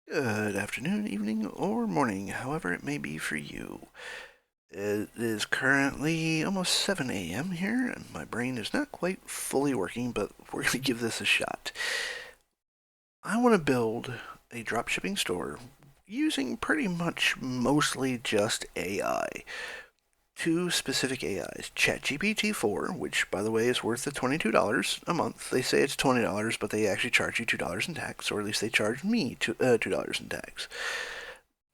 Good afternoon, evening, or morning, however it may be for you. It is currently almost 7 a.m. here, and my brain is not quite fully working, but we're going to give this a shot. I want to build a dropshipping store using pretty much mostly just AI. Two specific AIs, ChatGPT 4, which by the way is worth the $22 a month. They say it's $20, but they actually charge you $2 in tax, or at least they charge me $2 in tax.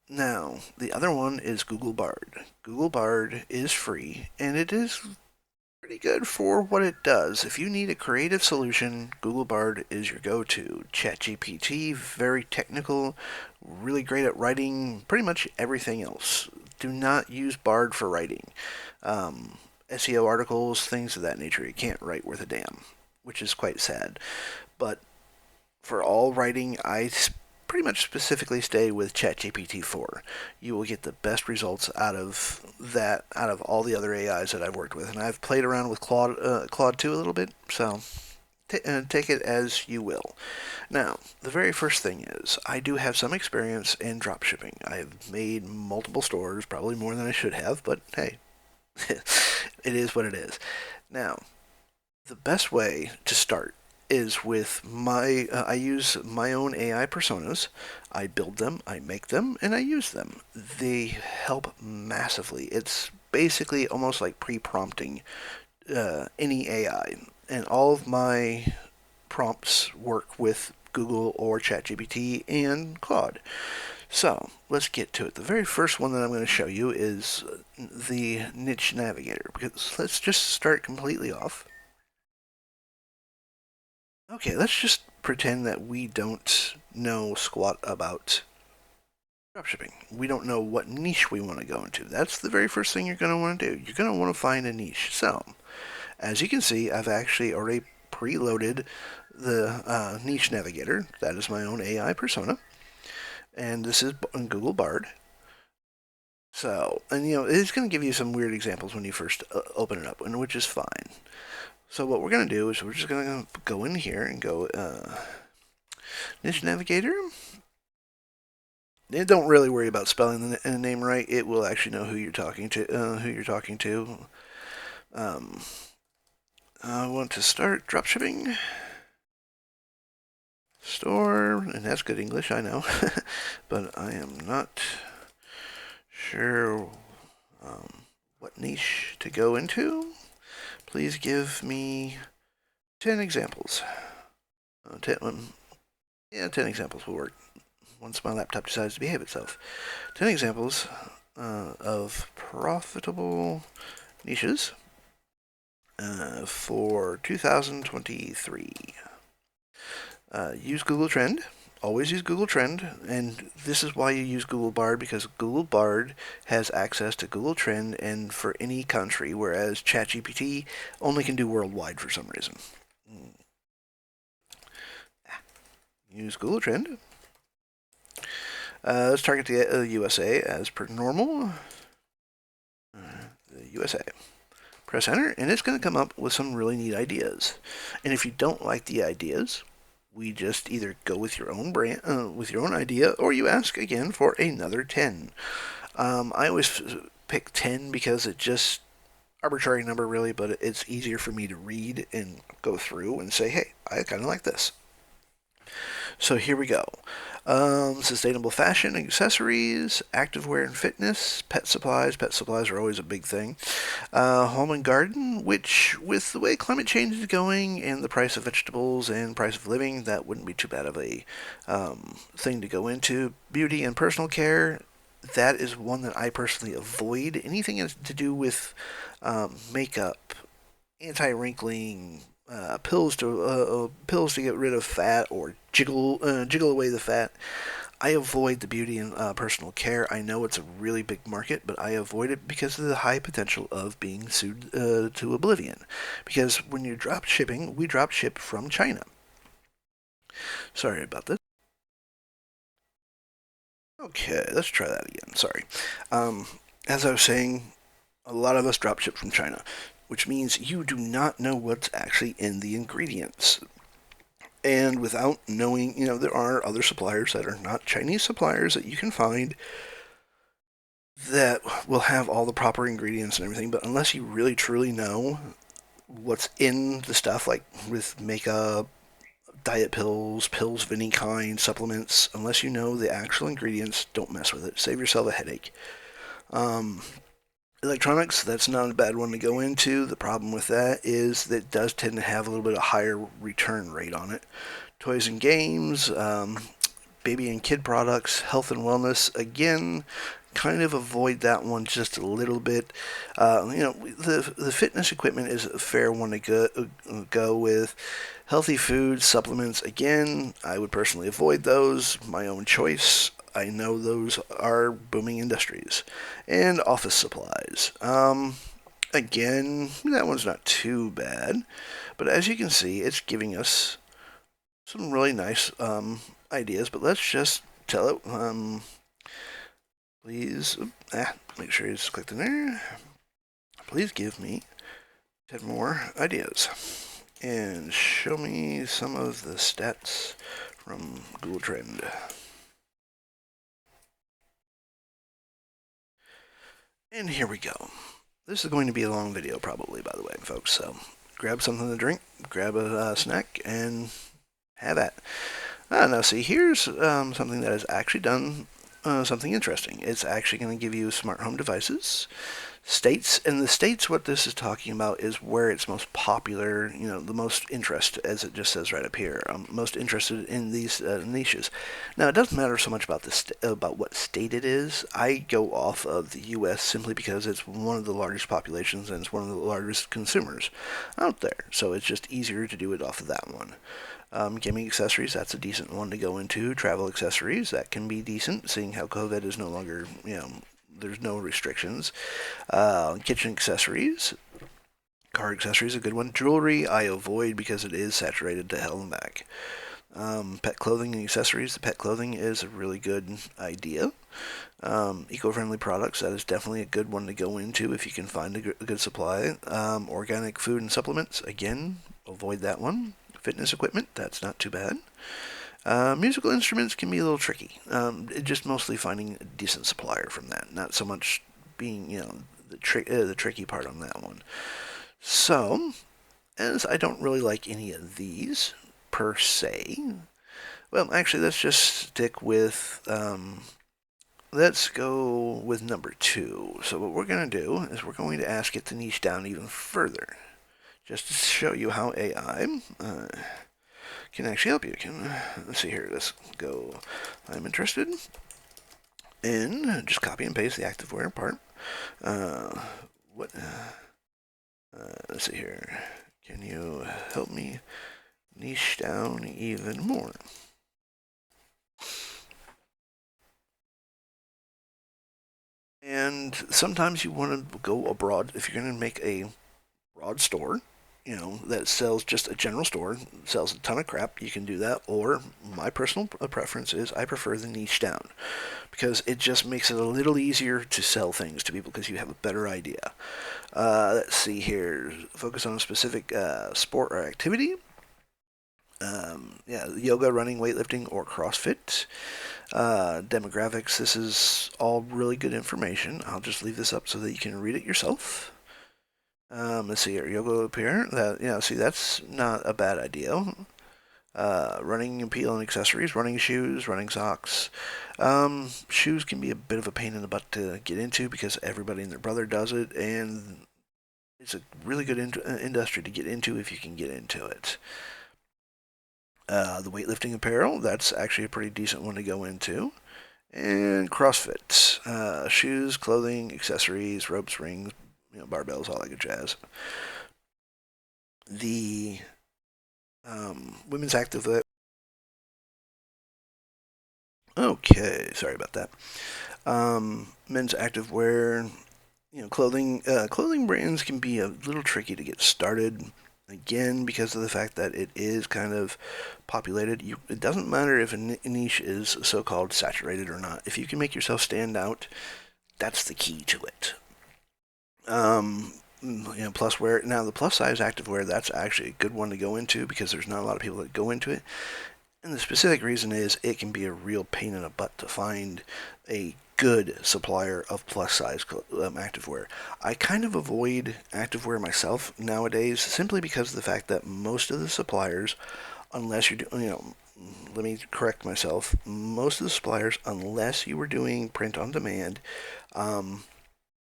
Now, the other one is Google Bard. Google Bard is free, and it is pretty good for what it does. If you need a creative solution, Google Bard is your go-to. ChatGPT, very technical, really great at writing pretty much everything else. Do not use Bard for writing. SEO articles, things of that nature, you can't write worth a damn, which is quite sad. But for all writing, I pretty much specifically stay with ChatGPT 4. You will get the best results out of that, out of all the other AIs that I've worked with. And I've played around with Claude 2 a little bit, so take it as you will. Now, the very first thing is, I do have some experience in dropshipping. I've made multiple stores, probably more than I should have, but hey, it is what it is. Now, the best way to start is with I use my own AI personas. I build them, I make them, and I use them. They help massively. It's basically almost like pre-prompting any AI, and all of my prompts work with Google or ChatGPT and Claude. So let's get to it. The very first one that I'm going to show you is the niche navigator, because let's just start completely off. Okay, let's just pretend that we don't know squat about dropshipping. We don't know what niche we want to go into. That's the very first thing you're going to want to do. You're going to want to find a niche. So, as you can see, I've actually already preloaded the niche navigator. That is my own AI persona. And this is Google Bard. So, and it's going to give you some weird examples when you first open it up, which is fine. So what we're going to do is we're just going to go in here and go niche navigator. And don't really worry about spelling the name right. It will actually know who you're talking to. I want to start dropshipping store, and that's good English, I know, but I am not sure what niche to go into. Please give me 10 examples. 10 examples will work once my laptop decides to behave itself. 10 examples of profitable niches for 2023. Use Google Trend. Always use Google Trend, and this is why you use Google Bard, because Google Bard has access to Google Trend and for any country, whereas ChatGPT only can do worldwide for some reason. Use Google Trend. Let's target the USA as per normal. The USA. Press enter, and it's going to come up with some really neat ideas. And if you don't like the ideas, we just either go with your own brand, with your own idea, or you ask again for another 10. I always pick 10 because it's just arbitrary number really, but it's easier for me to read and go through and say, hey, I kind of like this. So here we go. Sustainable fashion, accessories, activewear and fitness, pet supplies. Pet supplies are always a big thing. Home and garden, which with the way climate change is going and the price of vegetables and price of living, that wouldn't be too bad of a thing to go into. Beauty and personal care, that is one that I personally avoid. Anything to do with makeup, anti-wrinkling, pills to get rid of fat or jiggle away the fat. I avoid the beauty and personal care. I know it's a really big market, but I avoid it because of the high potential of being sued to oblivion. Because when you're drop shipping, we drop ship from China. Sorry about this. Okay, let's try that again. Sorry. As I was saying, a lot of us drop ship from China, which means you do not know what's actually in the ingredients. And without knowing, there are other suppliers that are not Chinese suppliers that you can find that will have all the proper ingredients and everything. But unless you really truly know what's in the stuff, like with makeup, diet pills, pills of any kind, supplements, unless you know the actual ingredients, don't mess with it. Save yourself a headache. Um, Electronics, that's not a bad one to go into. The problem with that is that it does tend to have a little bit of higher return rate on it. Toys and games, baby and kid products, health and wellness, again, kind of avoid that one just a little bit. The fitness equipment is a fair one to go with. Healthy foods, supplements, again, I would personally avoid those. My own choice. I know those are booming industries. And office supplies. Again, that one's not too bad. But as you can see, it's giving us some really nice ideas. But let's just tell it. Please, make sure you just clicked in there. Please give me 10 more ideas. And show me some of the stats from Google Trend. And here we go. This is going to be a long video probably, by the way, folks, so grab something to drink, grab a snack, and have at. Now see, here's something that has actually done something interesting. It's actually going to give you smart home devices, states, and the states, what this is talking about is where it's most popular, the most interest, as it just says right up here. I'm most interested in these niches. Now, it doesn't matter so much about about what state it is. I go off of the U.S. simply because it's one of the largest populations and it's one of the largest consumers out there. So it's just easier to do it off of that one. Gaming accessories, that's a decent one to go into. Travel accessories, that can be decent, seeing how COVID is no longer, there's no restrictions. Kitchen accessories, car accessories, a good one. Jewelry, I avoid because it is saturated to hell and back. Pet clothing and accessories, the pet clothing is a really good idea. Eco-friendly products, that is definitely a good one to go into if you can find a good supply. Organic food and supplements, again, avoid that one. Fitness equipment, that's not too bad. Musical instruments can be a little tricky. Just mostly finding a decent supplier from that, not so much being, the tricky part on that one. So, as I don't really like any of these per se, well, actually, let's just stick with, let's go with number 2. So what we're going to do is we're going to ask it to niche down even further, just to show you how AI can actually help you. Let's see here. Let's go. I'm interested in just copy and paste the activewear part. What? Let's see here. Can you help me niche down even more? And sometimes you want to go abroad if you're going to make a broad store, that sells just a general store, sells a ton of crap, you can do that. Or my personal preference is I prefer the niche down because it just makes it a little easier to sell things to people because you have a better idea. Let's see here. Focus on a specific sport or activity. Yoga, running, weightlifting, or CrossFit. Demographics, this is all really good information. I'll just leave this up so that you can read it yourself. Let's see here, yoga up here. See, that's not a bad idea. Running appeal and accessories, running shoes, running socks. Shoes can be a bit of a pain in the butt to get into because everybody and their brother does it, and it's a really good industry to get into if you can get into it. The weightlifting apparel, that's actually a pretty decent one to go into. And CrossFit, shoes, clothing, accessories, ropes, rings, barbells, all that good jazz. The women's active. Okay, sorry about that. Men's activewear, clothing brands can be a little tricky to get started. Again, because of the fact that it is kind of populated, it doesn't matter if a niche is so-called saturated or not. If you can make yourself stand out, that's the key to it. plus wear. Now the plus size activewear, that's actually a good one to go into because there's not a lot of people that go into it. And the specific reason is it can be a real pain in the butt to find a good supplier of plus size activewear. I kind of avoid activewear myself nowadays simply because of the fact that most of the suppliers, unless you're let me correct myself, most of the suppliers, unless you were doing print on demand, um,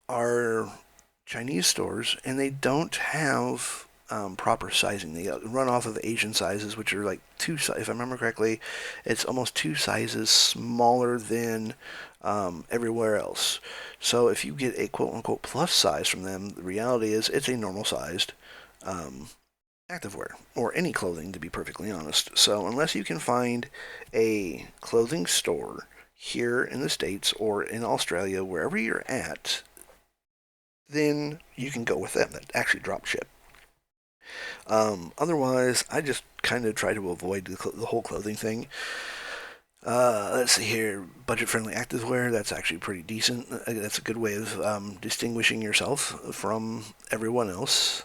are Chinese stores, and they don't have proper sizing. They run off of Asian sizes, which are like if I remember correctly, it's almost two sizes smaller than everywhere else. So if you get a quote unquote plus size from them, the reality is it's a normal sized um, activewear or any clothing, to be perfectly honest. So unless you can find a clothing store here in the States or in Australia, wherever you're at, then you can go with them that actually drop ship. Otherwise, I just kind of try to avoid the whole clothing thing. Let's see here, budget-friendly activewear. That's actually pretty decent. That's a good way of distinguishing yourself from everyone else.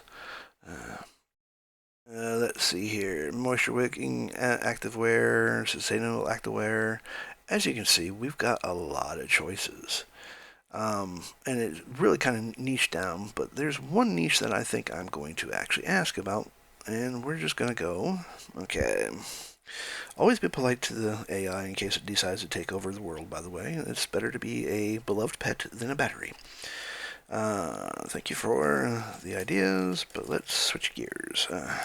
Let's see here, moisture-wicking activewear, sustainable activewear. As you can see, we've got a lot of choices. And it's really kind of niche down, but there's one niche that I think I'm going to actually ask about, and we're just going to go, okay. Always be polite to the AI in case it decides to take over the world, by the way. It's better to be a beloved pet than a battery. Thank you for the ideas, but let's switch gears. I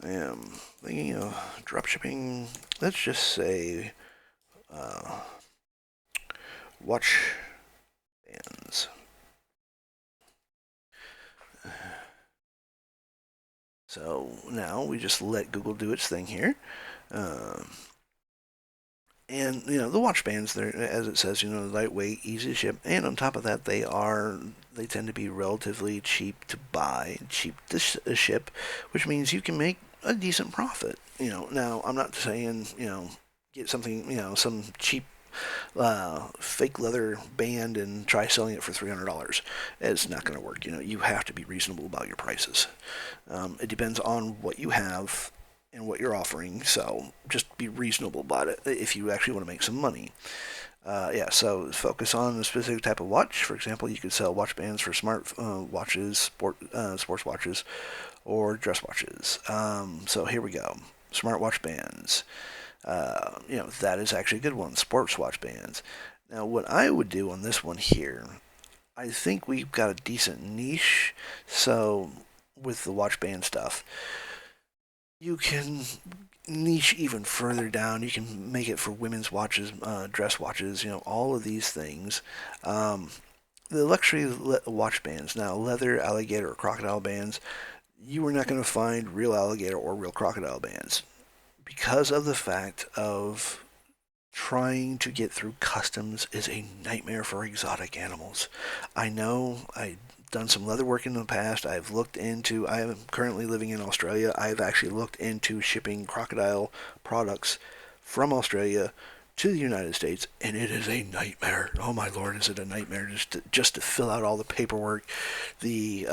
am thinking of dropshipping, let's just say, watch bands. So now we just let Google do its thing here. And the watch bands, they're, as it says, lightweight, easy to ship, and on top of that, they tend to be relatively cheap to buy, cheap to ship, which means you can make a decent profit. Now I'm not saying get something, some cheap fake leather band and try selling it for $300. It's not going to work. You have to be reasonable about your prices. It depends on what you have and what you're offering, so just be reasonable about it if you actually want to make some money. So focus on a specific type of watch. For example, you could sell watch bands for smart watches, sports watches, or dress watches. So here we go. Smart watch bands. That is actually a good one. Sports watch bands. Now, what I would do on this one here, I think we've got a decent niche. So with the watch band stuff, you can niche even further down. You can make it for women's watches, dress watches, all of these things. The luxury watch bands, now leather, alligator, or crocodile bands, you are not going to find real alligator or real crocodile bands because of the fact of trying to get through customs is a nightmare for exotic animals. I know I've done some leather work in the past. I am currently living in Australia. I've actually looked into shipping crocodile products from Australia to the United States, and it is a nightmare. Oh my lord, is it a nightmare just to fill out all the paperwork, the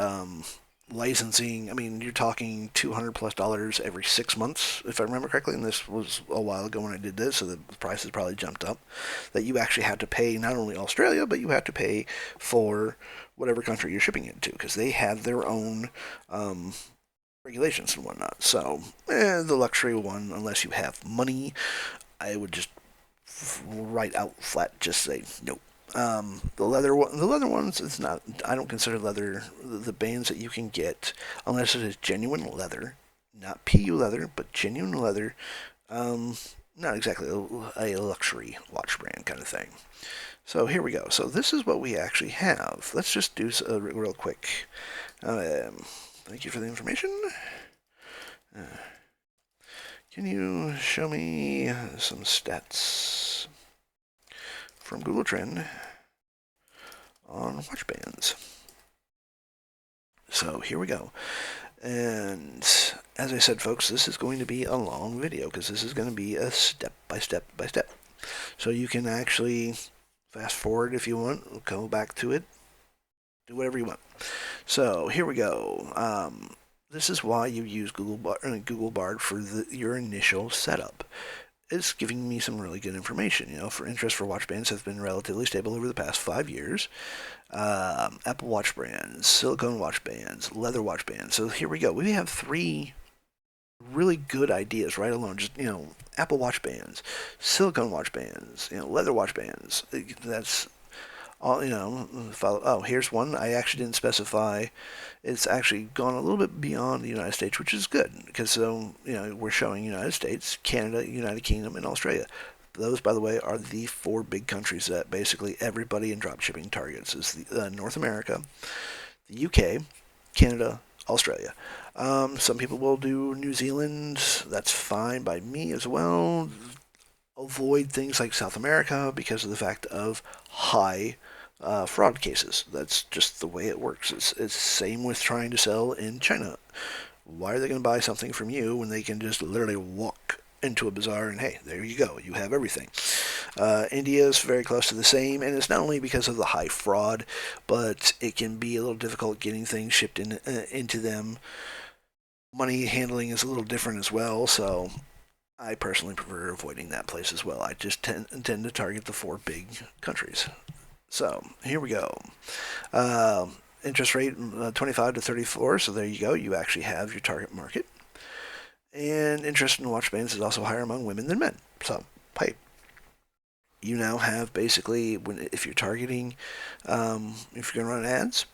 licensing. I mean, you're talking $200+ every 6 months, if I remember correctly, and this was a while ago when I did this, so the prices probably jumped up. That you actually have to pay not only Australia, but you have to pay for whatever country you're shipping it to, because they have their own regulations and whatnot. So, the luxury one, unless you have money, I would just right out flat just say nope. The leather ones, it's not. I don't consider leather the bands that you can get unless it is genuine leather, not PU leather, but genuine leather. Not exactly a luxury watch brand kind of thing. So here we go. So this is what we actually have. Let's just do real quick. Thank you for the information. Can you show me some stats from Google Trend on watch bands? So here we go. And as I said, folks, this is going to be a long video because this is going to be a step by step by step. So you can actually fast forward if you want, go back to it, do whatever you want. So here we go. This is why you use Google Bard for your initial setup. It's giving me some really good information. For interest for watch bands have been relatively stable over the past 5 years. Apple Watch brands, silicone watch bands, leather watch bands. So here we go. We have three really good ideas right alone. Just Apple Watch bands, silicone watch bands, leather watch bands. That's all. Oh, here's one I actually didn't specify. It's actually gone a little bit beyond the United States, which is good because we're showing United States, Canada, United Kingdom, and Australia. Those, by the way, are the four big countries that basically everybody in dropshipping targets. Is North America, the UK, Canada, Australia. Some people will do New Zealand. That's fine by me as well. Avoid things like South America because of the fact of high fraud cases. That's just the way it works. It's same with trying to sell in China. Why are they going to buy something from you when they can just literally walk into a bazaar and hey, there you go, you have everything. India is very close to the same, and it's not only because of the high fraud, but it can be a little difficult getting things shipped into them. Money handling is a little different as well, so I personally prefer avoiding that place as well. I just tend to target the four big countries. So here we go. Uh, Interest rate 25 to 34, so there you go. You actually have your target market. And interest in watch bands is also higher among women than men. So, hey, you now have basically, if you're targeting, if you're going to run ads,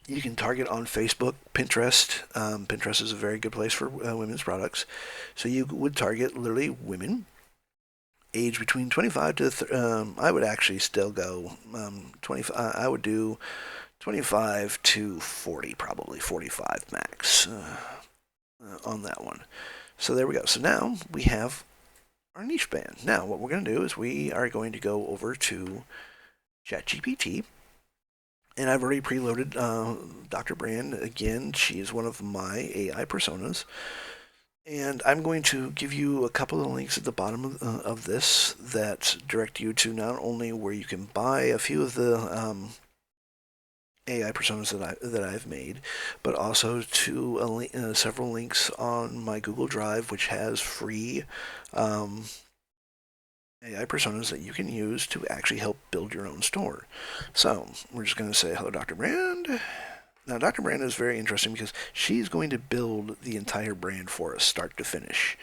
you can target on Facebook, Pinterest. Pinterest is a very good place for women's products. So you would target literally women, age between 25 to, I would actually still go 25. I would do 25 to 40, probably 45 max on that one. So there we go. So now we have our niche band. Now what we're going to do is we are going to go over to ChatGPT. And I've already preloaded Dr. Brand. Again, she is one of my AI personas. And I'm going to give you a couple of links at the bottom of this that direct you to not only where you can buy a few of the AI personas that I've made, but also to several links on my Google Drive, which has free AI personas that you can use to actually help build your own store. So we're just going to say hello, Dr. Brand. Now, Dr. Brand is very interesting because she's going to build the entire brand for us, start to finish.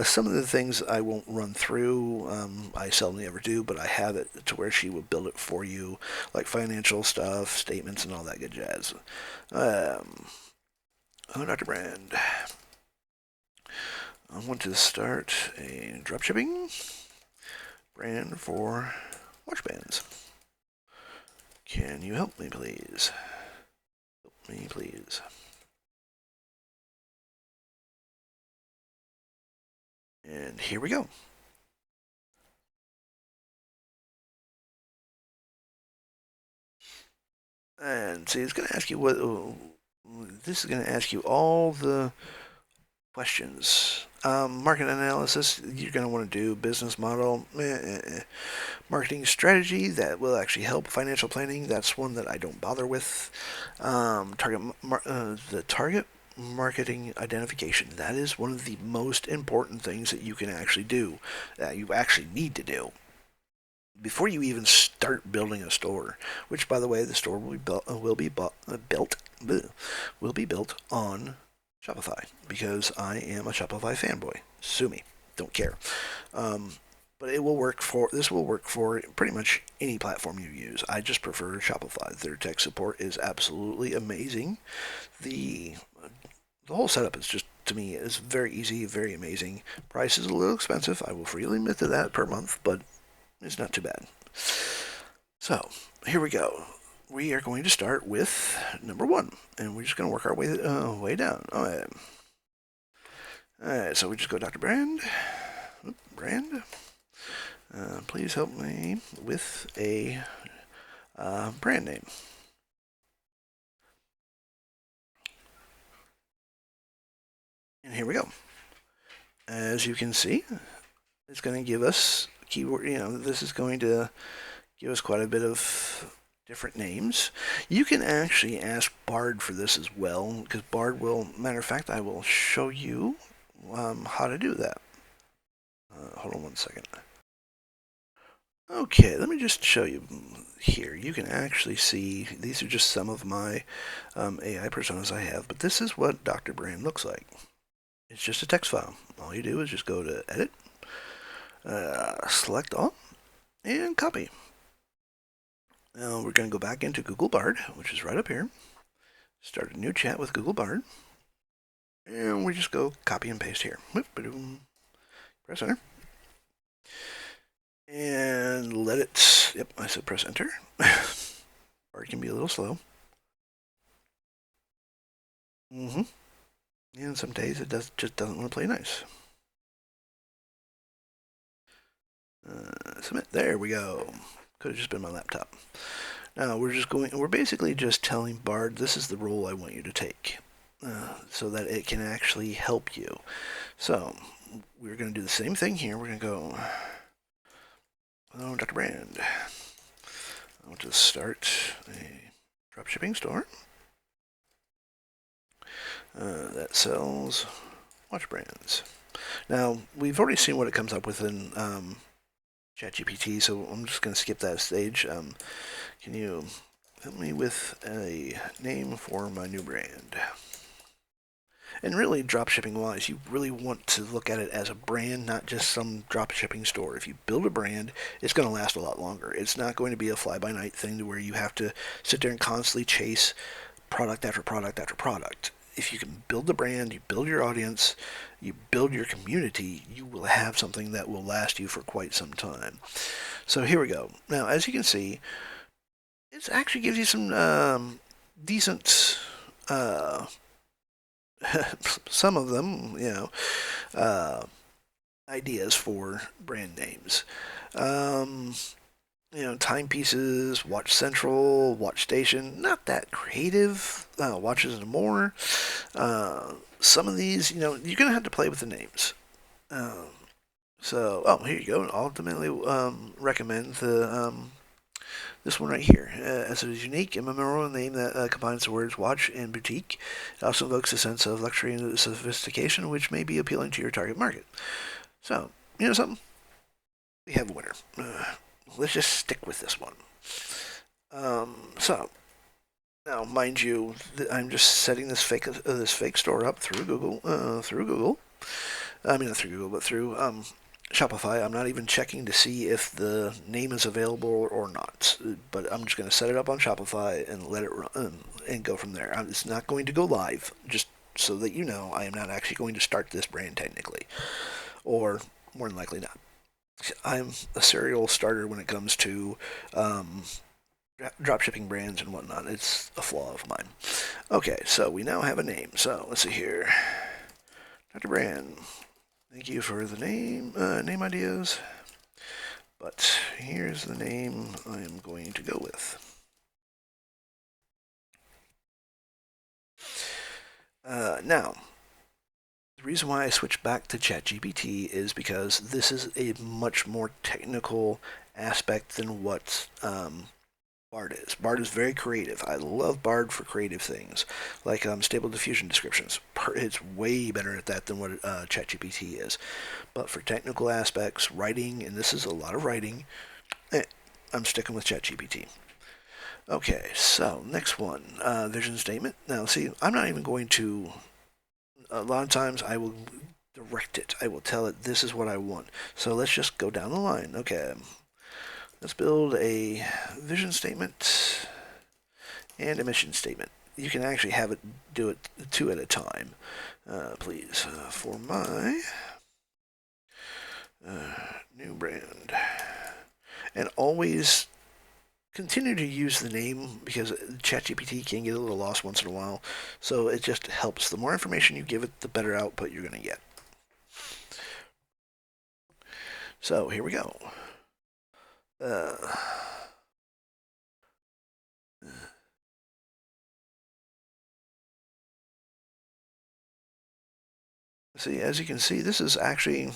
Some of the things I won't run through, I seldom ever do, but I have it to where she will build it for you, like financial stuff, statements, and all that good jazz. Dr. Brand. I want to start a dropshipping brand for watch bands. Can you help me, please? Help me, please. And here we go. And see, it's going to ask you what. This is going to ask you all the questions. Market analysis, you're going to want to do business model, marketing strategy that will actually help financial planning. That's one that I don't bother with. The target marketing identification. That is one of the most important things that you can actually do. That you actually need to do before you even start building a store. Which, by the way, the store will be built on Shopify because I am a Shopify fanboy. Sue me, don't care. But it will work for this will work for pretty much any platform you use. I just prefer Shopify. Their tech support is absolutely amazing. The the whole setup is just to me is very easy, very amazing. Price is a little expensive. I will freely admit to that per month, but it's not too bad. So here we go. We are going to start with number one, and we're just going to work our way down. All right, so we just go Dr. Brand. Brand. Please help me with a brand name. And here we go. As you can see, it's going to give us keyword. This is going to give us quite a bit of different names. You can actually ask Bard for this as well, because Bard will, matter of fact, I will show you how to do that. Hold on one second. Okay, let me just show you here. You can actually see, these are just some of my AI personas I have, but this is what Dr. Brand looks like. It's just a text file. All you do is just go to Edit, select all, and copy. Now we're going to go back into Google Bard, which is right up here. Start a new chat with Google Bard. And we just go copy and paste here. Press enter. And let it, yep, I said press enter. Bard can be a little slow. And some days it just doesn't want to play nice. Submit, there we go. Could have just been my laptop. Now we're basically just telling Bard this is the role I want you to take. So that it can actually help you. So we're going to do the same thing here. We're going to go, hello, Dr. Brand. I want to start a dropshipping store that sells watch brands. Now, we've already seen what it comes up with in ChatGPT, so I'm just going to skip that stage. Can you help me with a name for my new brand? And really, dropshipping-wise, you really want to look at it as a brand, not just some dropshipping store. If you build a brand, it's going to last a lot longer. It's not going to be a fly-by-night thing to where you have to sit there and constantly chase product after product after product. If you can build the brand, you build your audience, you build your community, you will have something that will last you for quite some time. So here we go. Now, as you can see, it actually gives you some decent some of them, ideas for brand names. Timepieces, Watch Central, Watch Station, not that creative. Watches and More. Some of these, you're going to have to play with the names. Here you go. Ultimately, recommend this one right here, as it is unique and memorable name that combines the words watch and boutique. It also evokes a sense of luxury and sophistication, which may be appealing to your target market. So, you know something? We have a winner. Let's just stick with this one. Now, mind you, I'm just setting this fake store up through Google. I mean, not through Google, but through Shopify. I'm not even checking to see if the name is available or not. But I'm just going to set it up on Shopify and let it run and go from there. It's not going to go live, just so that you know. I am not actually going to start this brand technically, or more than likely not. I'm a serial starter when it comes to dropshipping brands and whatnot. It's a flaw of mine. Okay, so we now have a name. So let's see here. Dr. Brand, thank you for the name ideas. But here's the name I am going to go with. Now, the reason why I switched back to ChatGPT is because this is a much more technical aspect than what Bard is. Bard is very creative. I love Bard for creative things, like stable diffusion descriptions. It's way better at that than what ChatGPT is. But for technical aspects, writing, and this is a lot of writing, I'm sticking with ChatGPT. Okay, so next one, vision statement. Now, see, I'm not even going to. A lot of times, I will direct it. I will tell it this is what I want. So let's just go down the line. Okay. Let's build a vision statement and a mission statement. You can actually have it do it two at a time, please. For my new brand. And always continue to use the name because ChatGPT can get a little lost once in a while. So it just helps. The more information you give it, the better output you're going to get. So here we go. See, as you can see, this is actually,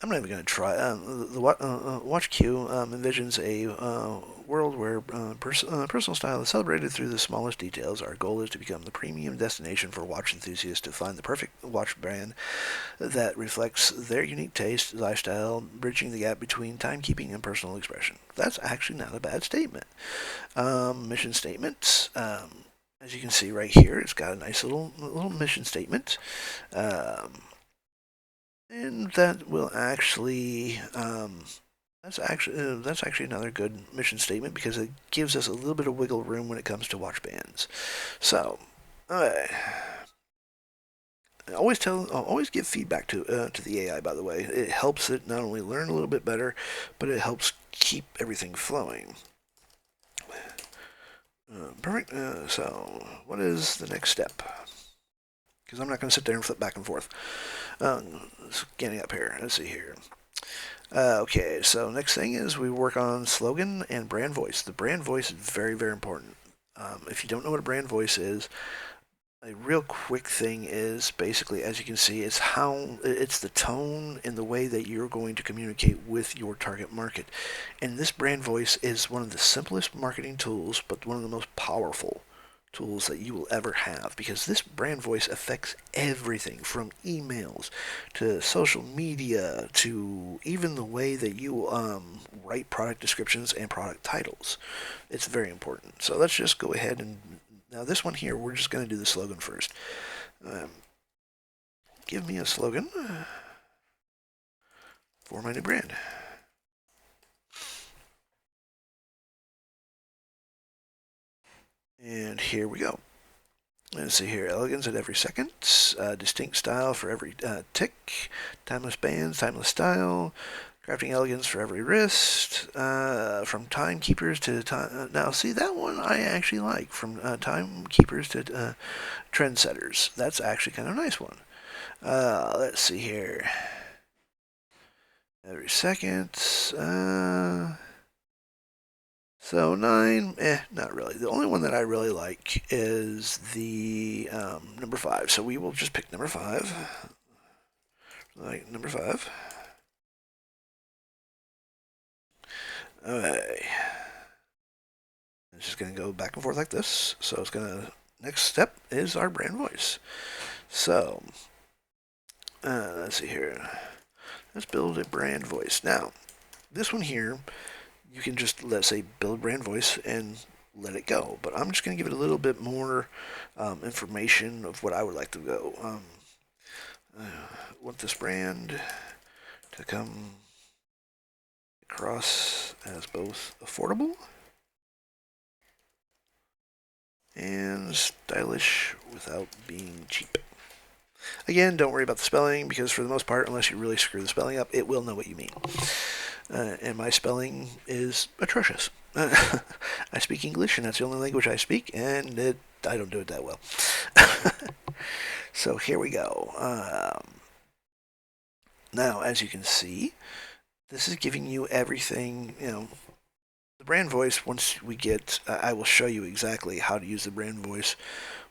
I'm not even going to try. Watch Q envisions a world where personal style is celebrated through the smallest details. Our goal is to become the premium destination for watch enthusiasts to find the perfect watch brand that reflects their unique taste, lifestyle, bridging the gap between timekeeping and personal expression. That's actually not a bad statement. Mission statements. As you can see right here, it's got a nice little mission statement. And that will actually that's actually another good mission statement because it gives us a little bit of wiggle room when it comes to watch bands. So, uh, always give feedback to the AI. By the way, it helps it not only learn a little bit better, but it helps keep everything flowing. Perfect. So, what is the next step? Because I'm not going to sit there and flip back and forth. Scanning up here. Let's see here. Okay, so next thing is we work on slogan and brand voice. The brand voice is very, very important. If you don't know what a brand voice is, a real quick thing is basically, as you can see, it's the tone and the way that you're going to communicate with your target market. And this brand voice is one of the simplest marketing tools, but one of the most powerful tools that you will ever have, because this brand voice affects everything from emails to social media to even the way that you write product descriptions and product titles. It's very important. So let's just go ahead and now this one here, we're just going to do the slogan first. Um, Give me a slogan for my new brand. And here we go. Let's see here. Elegance at every second. Distinct style for every tick. Timeless bands, timeless style. Crafting elegance for every wrist. From timekeepers to time. Now, see, that one I actually like. From timekeepers to trendsetters. That's actually kind of a nice one. Let's see here. Every second. So 9, not really. The only one that I really like is the number 5. So we will just pick number 5. Like number 5. Okay. It's just going to go back and forth like this. So it's going to, next step is our brand voice. So, let's see here. Let's build a brand voice. Now, this one here, you can just, let's say, build brand voice and let it go. But I'm just going to give it a little bit more information of what I would like to go. Want this brand to come across as both affordable and stylish without being cheap. Again, don't worry about the spelling because for the most part, unless you really screw the spelling up, it will know what you mean. And my spelling is atrocious. I speak English, and that's the only language I speak, and I don't do it that well. So here we go. Now, as you can see, this is giving you everything, the brand voice. Once we get, I will show you exactly how to use the brand voice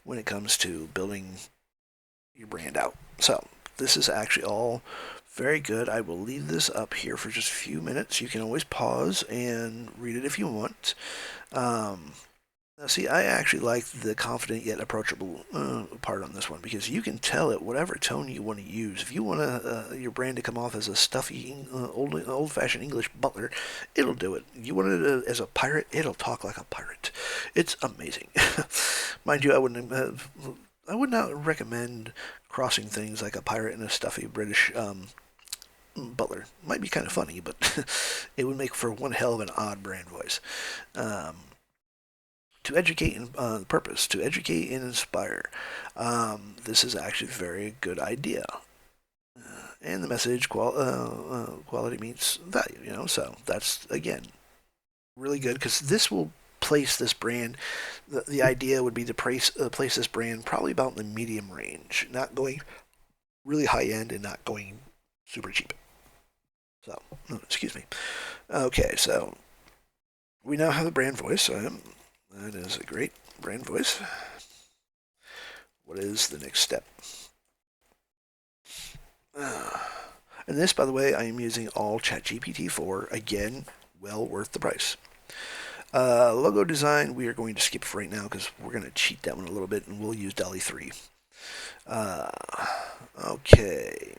when it comes to building your brand out. So this is actually all very good. I will leave this up here for just a few minutes. You can always pause and read it if you want. Now, see, I actually like the confident yet approachable part on this one because you can tell it whatever tone you want to use. If you want your brand to come off as a stuffy, old-fashioned English butler, it'll do it. You want it as a pirate, it'll talk like a pirate. It's amazing. Mind you, I would not recommend crossing things like a pirate and a stuffy British butler. Might be kind of funny, but it would make for one hell of an odd brand voice. To educate and purpose, to educate and inspire. This is actually a very good idea. And the message quality meets value, so that's, again, really good because this will place this brand. The idea would be to place this brand probably about in the medium range, not going really high end and not going super cheap. So, excuse me. Okay, so we now have a brand voice. So that is a great brand voice. What is the next step? And And this, by the way, I am using all ChatGPT 4. Again, well worth the price. Logo design, we are going to skip for right now because we're going to cheat that one a little bit, and we'll use DALL-E 3. Okay.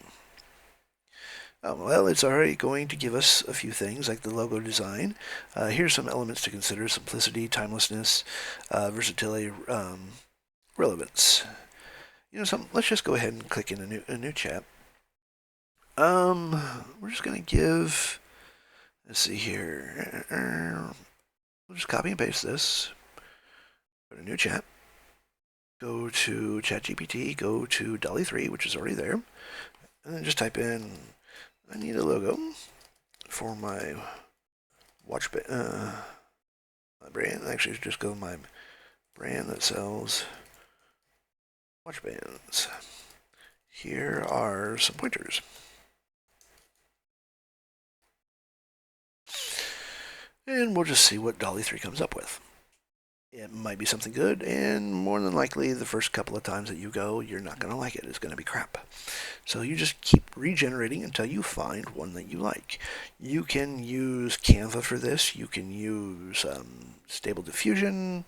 Well, it's already going to give us a few things like the logo design. Here's some elements to consider: simplicity, timelessness, versatility, relevance. Let's just go ahead and click in a new chat. We're just going to give, let's see here. We'll just copy and paste this. Go to new chat. Go to ChatGPT. Go to DALL-E 3, which is already there. And then just type in, I need a logo for my watch my brand. Actually, just go to my brand that sells watch bands. Here are some pointers. And we'll just see what DALL-E 3 comes up with. It might be something good, and more than likely, the first couple of times that you go, you're not going to like it. It's going to be crap. So you just keep regenerating until you find one that you like. You can use Canva for this. You can use Stable Diffusion.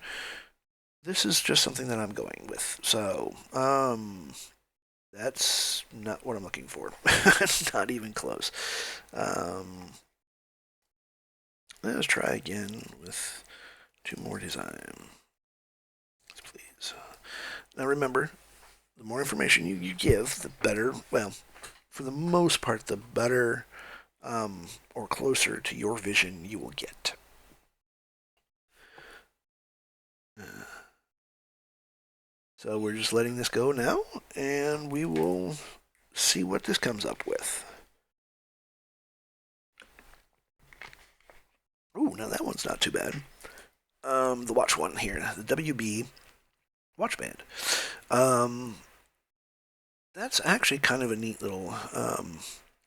This is just something that I'm going with. So, that's not what I'm looking for. Not even close. Let's try again with 2 more design, please. Now remember, the more information you give, the better, well, for the most part, the better or closer to your vision you will get. So we're just letting this go now, and we will see what this comes up with. Ooh, now that one's not too bad. The watch one here, the WB watch band. That's actually kind of a neat little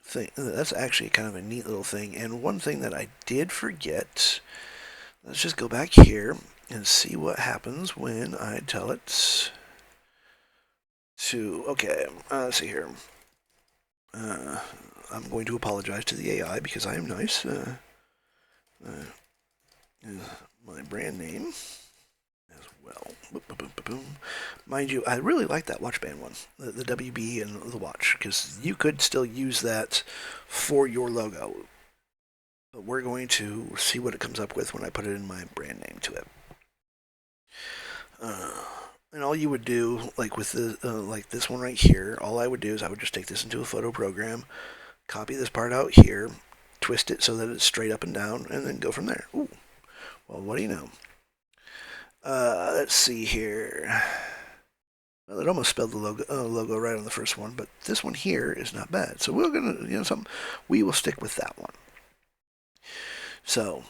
thing. That's actually kind of a neat little thing. And one thing that I did forget, let's just go back here and see what happens when I tell it to, okay, let's see here. I'm going to apologize to the AI because I am nice. My brand name as well. Boom, boom, boom, boom. Mind you, I really like that watch band one, the WB and the watch, because you could still use that for your logo. But we're going to see what it comes up with when I put it in my brand name to it. And all you would do, like with the like this one right here, all I would do is I would just take this into a photo program, copy this part out here, twist it so that it's straight up and down, and then go from there. Ooh, well, what do you know? Let's see here. Well, it almost spelled the logo right on the first one, but this one here is not bad. So we're gonna, we will stick with that one. So,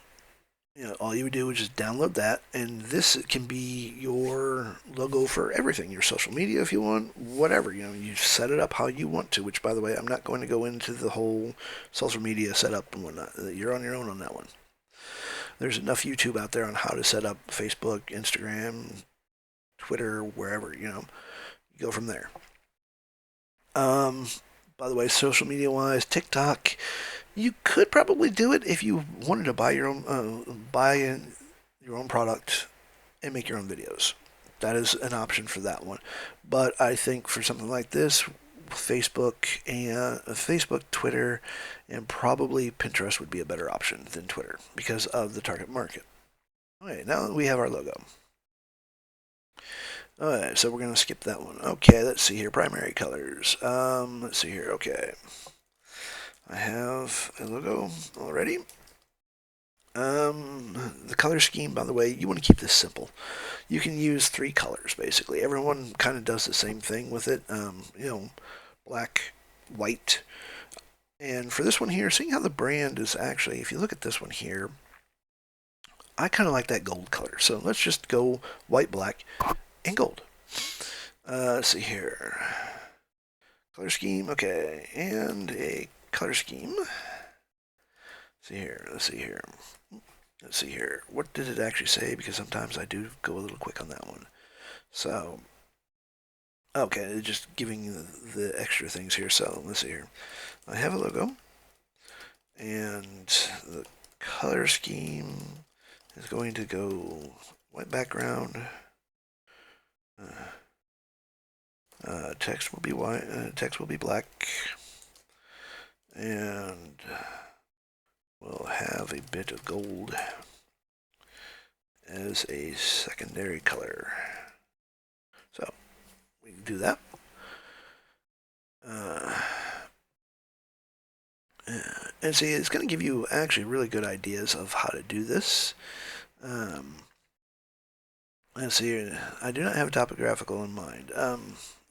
all you would do is just download that, and this can be your logo for everything, your social media if you want, whatever. You set it up how you want to, which, by the way, I'm not going to go into the whole social media setup and whatnot. You're on your own on that one. There's enough YouTube out there on how to set up Facebook, Instagram, Twitter, wherever, you go from there. By the way, social media wise, TikTok, you could probably do it if you wanted to buy your own product and make your own videos. That is an option for that one. But I think for something like this, Facebook, Twitter, and probably Pinterest would be a better option than Twitter because of the target market. Okay, now that we have our logo. Alright, so we're going to skip that one. Okay, let's see here. Primary colors. Let's see here. Okay. I have a logo already. The color scheme, by the way, you want to keep this simple. You can use 3 colors, basically. Everyone kind of does the same thing with it. Black, white. And for this one here, seeing how the brand is actually, if you look at this one here, I kind of like that gold color. So let's just go white, black, and gold. Let's see here. Color scheme, okay, and a color scheme. Let's see here. What did it actually say? Because sometimes I do go a little quick on that one. So, Okay, just giving the extra things here. So let's see here. I have a logo, and the color scheme is going to go white background. Text will be white. Text will be black, and we'll have a bit of gold as a secondary color. So we can do that. And see, it's going to give you actually really good ideas of how to do this. Let's see here. I do not have a topographical in mind.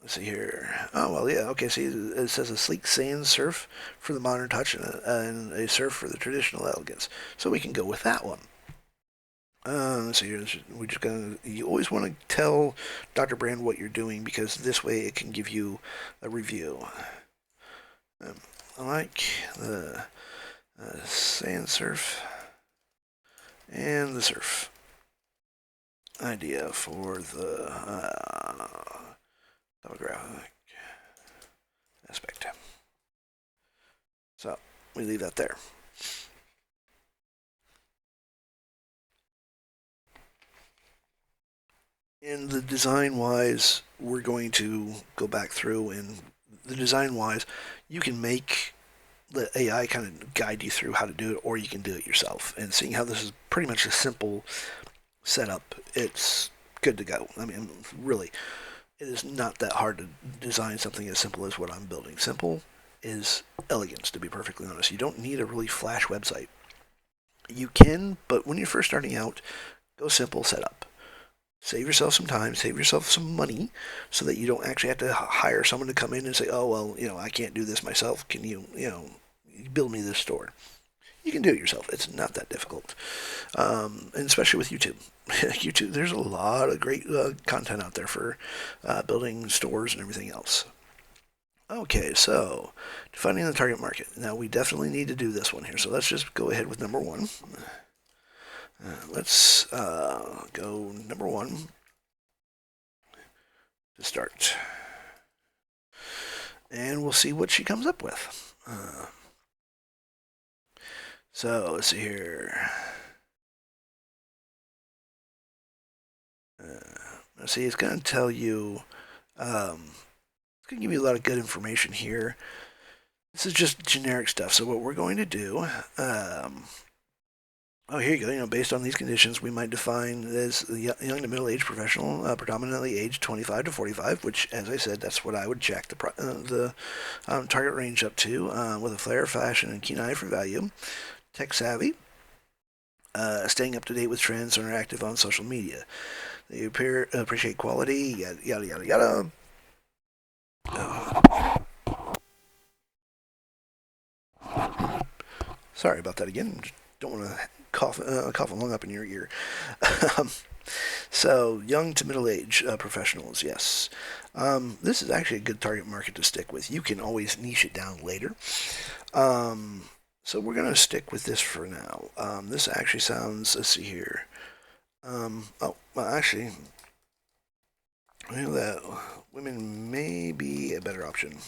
Let's see here. Oh, well, yeah. Okay, see, it says a sleek sans serif for the modern touch and a serif for the traditional elegance. So we can go with that one. Let's see here. We're just gonna. You always want to tell Dr. Brand what you're doing because this way it can give you a review. I like the sans serif and the serif idea for the topographic aspect. So we leave that there. And the design wise, we're going to go back through and the design wise, you can make the AI kind of guide you through how to do it, or you can do it yourself. And seeing how this is pretty much a simple setup, it's good to go. I mean, really, it is not that hard to design something as simple as what I'm building. Simple is elegance, to be perfectly honest. You don't need a really flash website. You can, but when you're first starting out, go simple setup. Save yourself some time, save yourself some money, so that you don't actually have to hire someone to come in and say, "Oh well, I can't do this myself. Can you, build me this store?" You can do it yourself. It's not that difficult, and especially with YouTube. YouTube, there's a lot of great content out there for building stores and everything else. Okay, so defining the target market. Now we definitely need to do this one here. So let's just go ahead with number one. Let's go number one to start. And we'll see what she comes up with. So let's see here. Let's see, it's going to tell you, it's going to give you a lot of good information here. This is just generic stuff. So what we're going to do, oh, here you go. Based on these conditions, we might define as a young to middle-aged professional, predominantly aged 25 to 45, which, as I said, that's what I would jack the target range up to, with a flair of fashion and keen eye for value, tech savvy, staying up to date with trends, and are active on social media. They appreciate quality, yada yada yada yada. Sorry about that again. Don't want to cough a lung up in your ear. So, young to middle age professionals, yes. This is actually a good target market to stick with. You can always niche it down later. So we're going to stick with this for now. This actually sounds, let's see here. Oh, well, actually, that women may be a better option.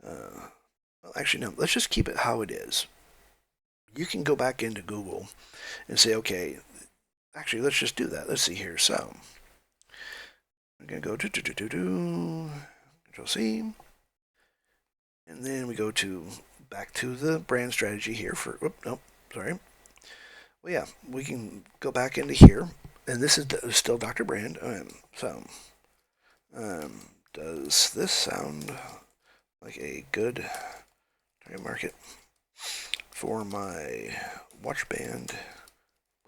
Well, actually, no, let's just keep it how it is. You can go back into Google and say, okay, actually, let's just do that. Let's see here. So, we're going to go Control C, and then we go to back to the brand strategy here for, nope, sorry. Well, yeah, we can go back into here, and this is still Dr. Brand. Does this sound like a good target market for my watch band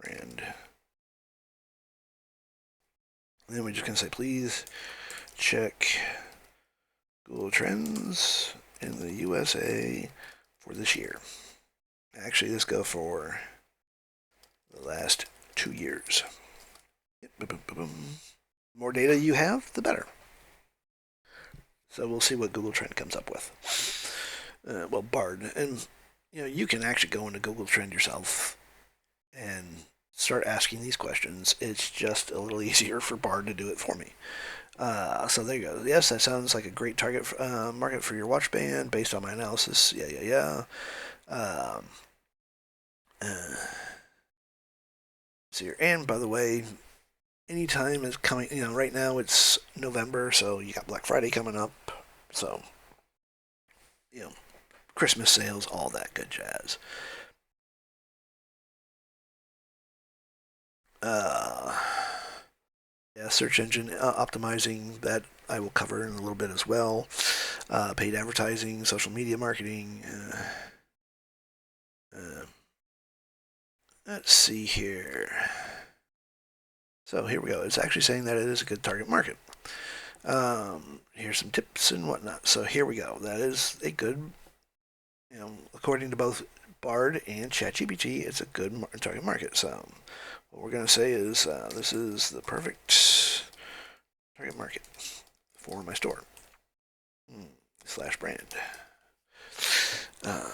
brand? And then we're just going to say, please check Google Trends in the USA for this year. Actually, let's go for the last 2 years. The more data you have, the better. So we'll see what Google Trend comes up with. Well, Bard, and you can actually go into Google Trend yourself and start asking these questions, it's just a little easier for Bard to do it for me. So there you go. Yes, that sounds like a great target market for your watch band based on my analysis. Yeah. Um, uh, see here. And by the way, anytime is coming. Right now it's November, so you got Black Friday coming up. So you know, Christmas sales, all that good jazz. Uh, yeah, search engine optimizing, that I will cover in a little bit as well. Paid advertising, social media marketing. Uh, let's see here. So here we go. It's actually saying that it is a good target market. Here's some tips and whatnot. So here we go. That is a good, according to both Bard and ChatGPT, it's a good target market. So what we're going to say is this is the perfect target market for my store / brand. Uh,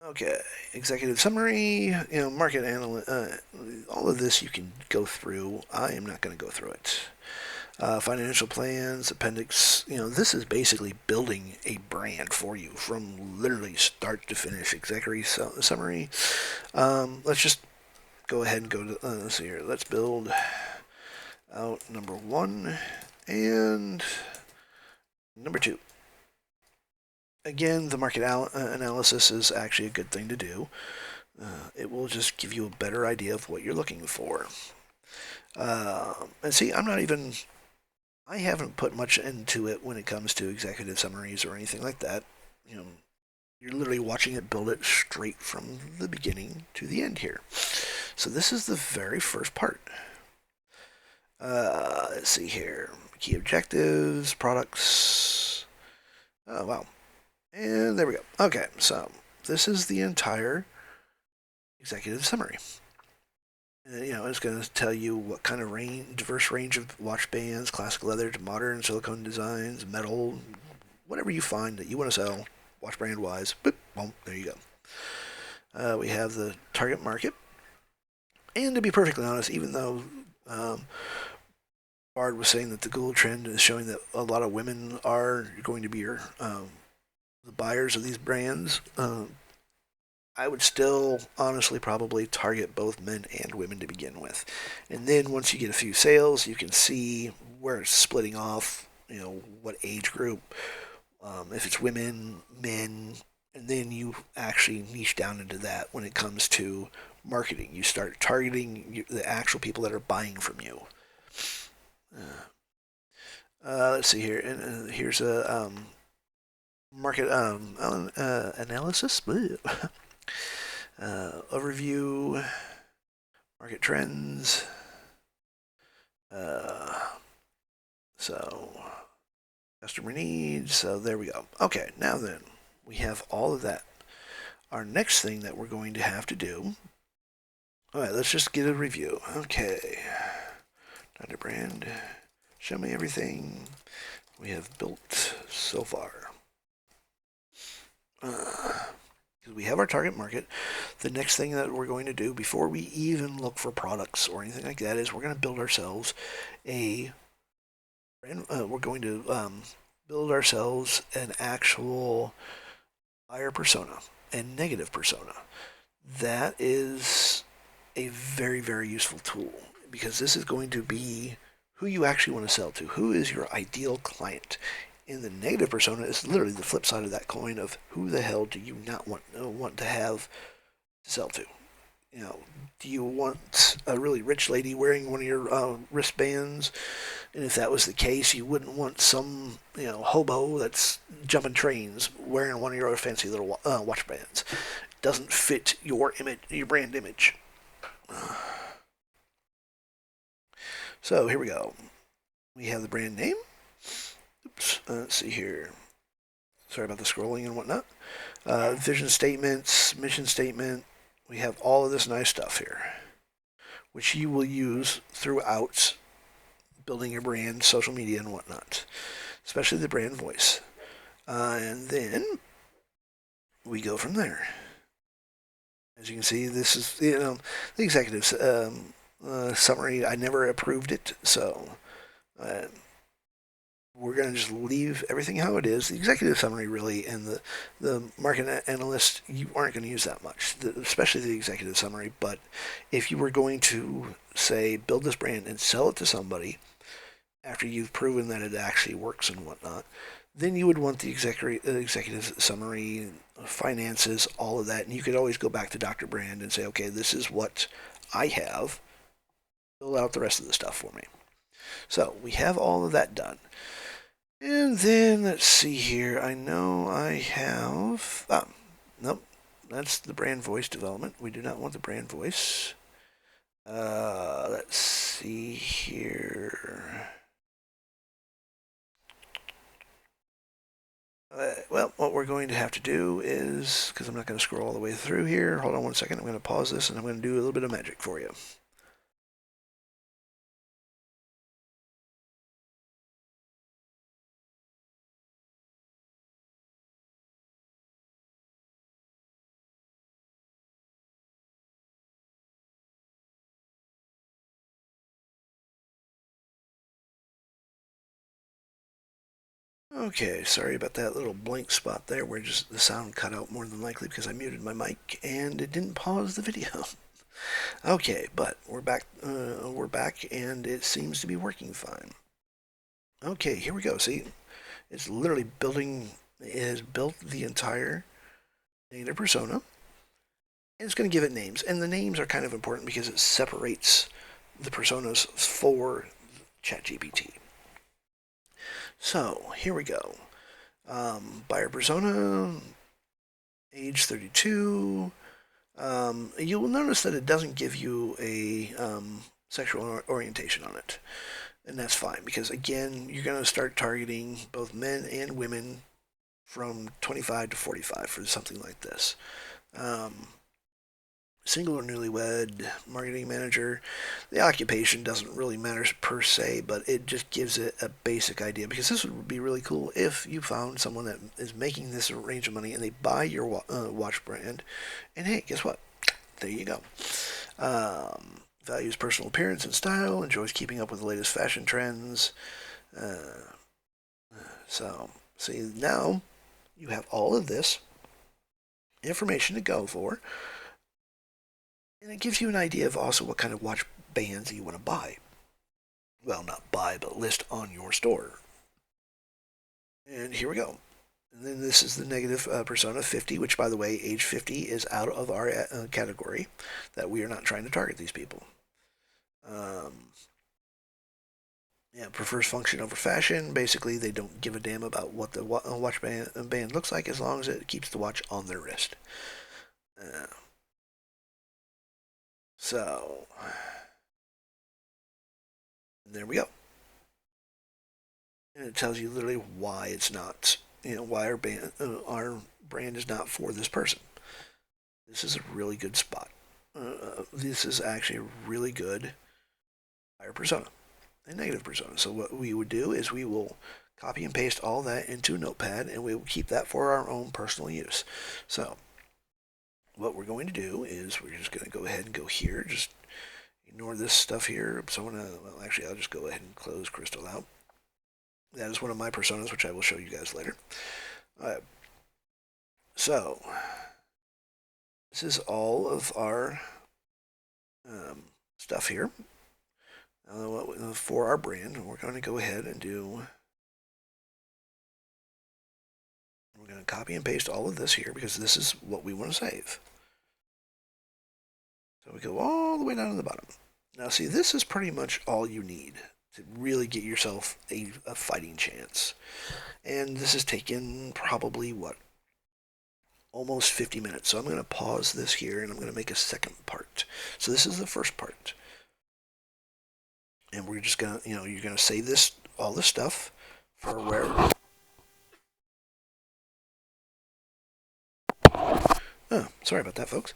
Okay, executive summary, market analyst, all of this you can go through. I am not going to go through it. Financial plans, appendix, this is basically building a brand for you from literally start to finish. Executive summary. Let's just go ahead and go to, let's see here. Let's build out number 1 and number 2. Again, the market analysis is actually a good thing to do. It will just give you a better idea of what you're looking for. And see, I haven't put much into it when it comes to executive summaries or anything like that. You're literally watching it build it straight from the beginning to the end here. So this is the very first part. Let's see here. Key objectives, products. Oh, wow. And there we go. Okay, so this is the entire executive summary. And, it's going to tell you what kind of diverse range of watch bands, classic leather to modern silicone designs, metal, whatever you find that you want to sell, watch brand wise. Boop, boom, there you go. We have the target market. And to be perfectly honest, even though Bard was saying that the Google trend is showing that a lot of women are going to be the buyers of these brands, I would still honestly probably target both men and women to begin with. And then once you get a few sales, you can see where it's splitting off, what age group, if it's women, men, and then you actually niche down into that when it comes to marketing. You start targeting the actual people that are buying from you. Let's see here. And here's a market analysis. Overview, market trends. So, customer needs. So there we go. Okay, now then, we have all of that. Our next thing that we're going to have to do. All right, let's just get a review. Okay, Dr. Brand, show me everything we have built so far. We have our target market. The next thing that we're going to do before we even look for products or anything like that is we're going to build ourselves we're going to build ourselves an actual buyer persona and negative persona. That is a very, very useful tool because this is going to be who you actually want to sell to. Who is your ideal client? And the negative persona is literally the flip side of that coin of who the hell do you not want to have to sell to? Do you want a really rich lady wearing one of your wristbands? And if that was the case, you wouldn't want some hobo that's jumping trains wearing one of your fancy little watch bands. It doesn't fit your image, your brand image. So here we go. We have the brand name. Oops, let's see here. Sorry about the scrolling and whatnot. Vision statements, mission statement. We have all of this nice stuff here, which you will use throughout building your brand, social media, and whatnot, especially the brand voice. And then we go from there. As you can see, this is the executive's summary. I never approved it, so uh, we're going to just leave everything how it is. The executive summary, really, and the market analyst, you aren't going to use that much, especially the executive summary. But if you were going to, say, build this brand and sell it to somebody after you've proven that it actually works and whatnot, then you would want the executive summary, finances, all of that. And you could always go back to Dr. Brand and say, okay, this is what I have. Fill out the rest of the stuff for me. So we have all of that done. And then let's see here. I know I have. Nope. That's the brand voice development. We do not want the brand voice. Let's see here. Well, what we're going to have to do is, because I'm not going to scroll all the way through here. Hold on one second. I'm going to pause this and I'm going to do a little bit of magic for you. Okay, sorry about that little blank spot there where just the sound cut out more than likely because I muted my mic and it didn't pause the video. Okay, but we're back. We're back, and it seems to be working fine. Okay, here we go. See, it's literally building. It has built the entire native persona, and it's going to give it names. And the names are kind of important because it separates the personas for ChatGPT. So here we go. Buyer persona, age 32. You will notice that it doesn't give you a sexual orientation on it. And that's fine because, again, you're going to start targeting both men and women from 25 to 45 for something like this. Single or newlywed, marketing manager. The occupation doesn't really matter per se, but it just gives it a basic idea because this would be really cool if you found someone that is making this range of money and they buy your watch brand, and hey, guess what? There you go. Values personal appearance and style, enjoys keeping up with the latest fashion trends. So, see, now you have all of this information to go for. And it gives you an idea of also what kind of watch bands you want to buy. Well, not buy, but list on your store. And here we go. And then this is the negative persona 50, which, by the way, age 50 is out of our category, that we are not trying to target these people. Yeah, prefers function over fashion. Basically, they don't give a damn about what the watch band looks like as long as it keeps the watch on their wrist. So, there we go. And it tells you literally why it's not, why our brand is not for this person. This is a really good spot. This is actually a really good buyer persona, a negative persona. So what we would do is we will copy and paste all that into Notepad, and we will keep that for our own personal use. So what we're going to do is we're just going to go ahead and go here. Just ignore this stuff here. So well, actually, I'll just go ahead and close Crystal out. That is one of my personas, which I will show you guys later. So, this is all of our stuff here. For our brand, we're going to go ahead and we're going to copy and paste all of this here because this is what we want to save. So we go all the way down to the bottom. Now see, this is pretty much all you need to really get yourself a fighting chance. And this has taken probably, almost 50 minutes. So I'm going to pause this here and I'm going to make a second part. So this is the first part. And we're just going to, you're going to save all this stuff for where. Oh, sorry about that, folks.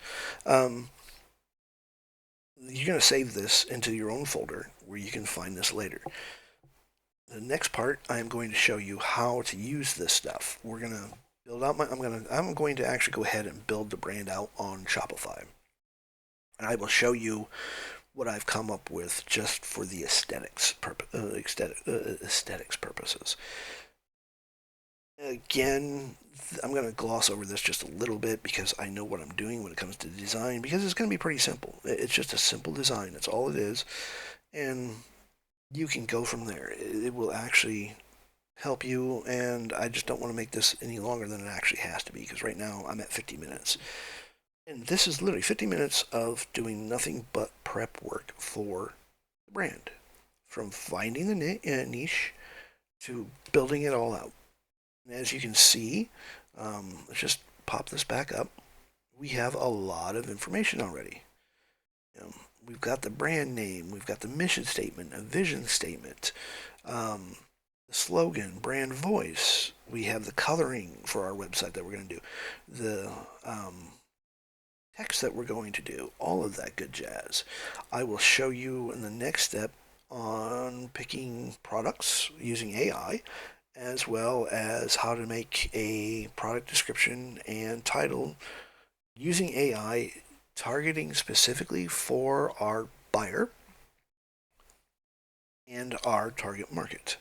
You're going to save this into your own folder where you can find this later. The next part, I'm going to show you how to use this stuff. We're going to build out my, I'm going to actually go ahead and build the brand out on Shopify. And I will show you what I've come up with just for the aesthetics purposes. Again, I'm going to gloss over this just a little bit because I know what I'm doing when it comes to design, because it's going to be pretty simple. It's just a simple design. That's all it is. And you can go from there. It will actually help you, and I just don't want to make this any longer than it actually has to be, because right now I'm at 50 minutes. And this is literally 50 minutes of doing nothing but prep work for the brand. From finding the niche to building it all out. And as you can see, let's just pop this back up. We have a lot of information already. You know, we've got the brand name, we've got the mission statement, a vision statement, the slogan, brand voice. We have the coloring for our website that we're going to do, the text that we're going to do, all of that good jazz. I will show you in the next step on picking products using AI, as well as how to make a product description and title using AI, targeting specifically for our buyer and our target market.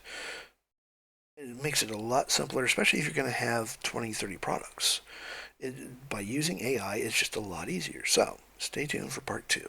It makes it a lot simpler, especially if you're going to have 20, 30 products. By using AI, it's just a lot easier. So stay tuned for part 2.